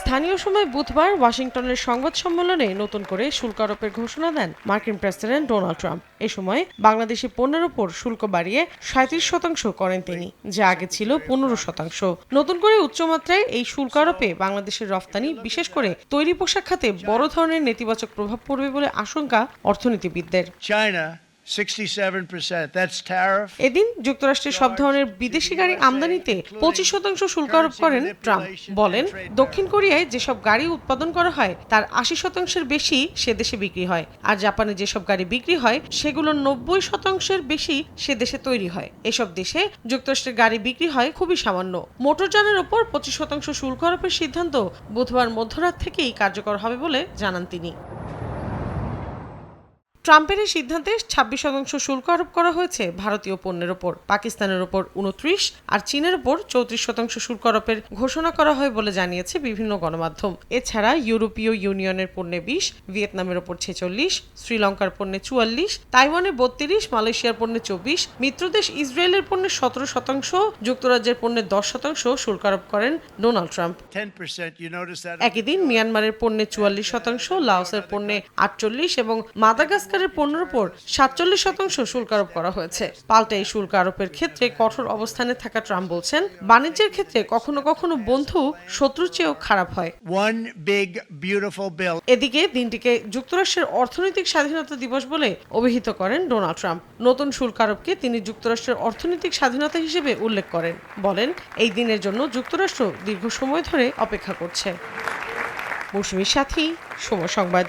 স্থানীয় সময় বুধবার ওয়াশিংটনের সংবাদ সম্মেলনে নতুন করে শুল্ক আরোপের ঘোষণা দেন মার্কিন প্রেসিডেন্ট ডোনাল্ড ট্রাম্প। এ সময় বাংলাদেশি পণ্যের উপর শুল্ক বাড়িয়ে 37% করেন তিনি, যা আগে ছিল 15%। নতুন করে উচ্চমাত্রায় এই শুল্ক আরোপে বাংলাদেশের রফতানি, বিশেষ করে তৈরি পোশাক খাতে বড় ধরনের নেতিবাচক প্রভাব পড়বে বলে আশঙ্কা অর্থনীতিবিদদের। এদিন যুক্তরাষ্ট্রের সব ধরনের বিদেশি গাড়ি আমদানিতে 25% শুল্ক আরোপ করেন ট্রাম্প। বলেন, দক্ষিণ কোরিয়ায় যেসব গাড়ি উৎপাদন করা হয় তার 80%-এর বেশি সে দেশে বিক্রি হয়, আর জাপানে যেসব গাড়ি বিক্রি হয় সেগুলোর 90%-এর বেশি সে দেশে তৈরি হয়। এসব দেশে যুক্তরাষ্ট্রের গাড়ি বিক্রি হয় খুবই সামান্য। মোটরযানের ওপর 25% শুল্ক আরোপের সিদ্ধান্ত বুধবার মধ্যরাত থেকেই কার্যকর হবে বলে জানান তিনি। ট্রাম্পের এই সিদ্ধান্তে 26% শুল্ক আরোপ করা হয়েছে ভারতীয় পণ্যের ওপর, পাকিস্তানের ওপর 29% আর চীনের ওপর 34% শুল্ক আরোপের ঘোষণা করা হয় বলে জানিয়েছে বিভিন্ন গণমাধ্যম। এছাড়া ইউরোপীয় ইউনিয়নের পণ্যে 20%, ভিয়েতনামের ওপর 46%, শ্রীলঙ্কার পণ্যে 44%, তাইওয়ানে 32%, মালয়েশিয়ার পণ্যে 24%, মিত্রদেশ ইসরায়েলের পণ্যে 17%, যুক্তরাজ্যের পণ্যে 10% শুল্ক আরোপ করেন ডোনাল্ড ট্রাম্প। একই দিন মিয়ানমারের পণ্যে 44%, লাওসের পণ্যে 48% এবং মাদাগাস্কারের পণ্যের উপর 47% শুল্ক আরোপ করা হয়েছে। পাল্টা এই শুল্ক আরোপের ক্ষেত্রে কঠোর অবস্থানে থাকা ট্রাম্প বলছেন, বাণিজ্যের ক্ষেত্রে কখনো কখনো বন্ধু শত্রুর চেয়েও খারাপ হয়। এদিকে দিনটিকে যুক্তরাষ্ট্রের অর্থনৈতিক স্বাধীনতা দিবস বলে অভিহিত করেন ডোনাল্ড ট্রাম্প। নতুন শুল্ক আরোপকে তিনি যুক্তরাষ্ট্রের অর্থনৈতিক স্বাধীনতা হিসেবে উল্লেখ করেন। বলেন, এই দিনের জন্য যুক্তরাষ্ট্র দীর্ঘ সময় ধরে অপেক্ষা করছে। মৌসুমীর সাথী, সময় সংবাদ।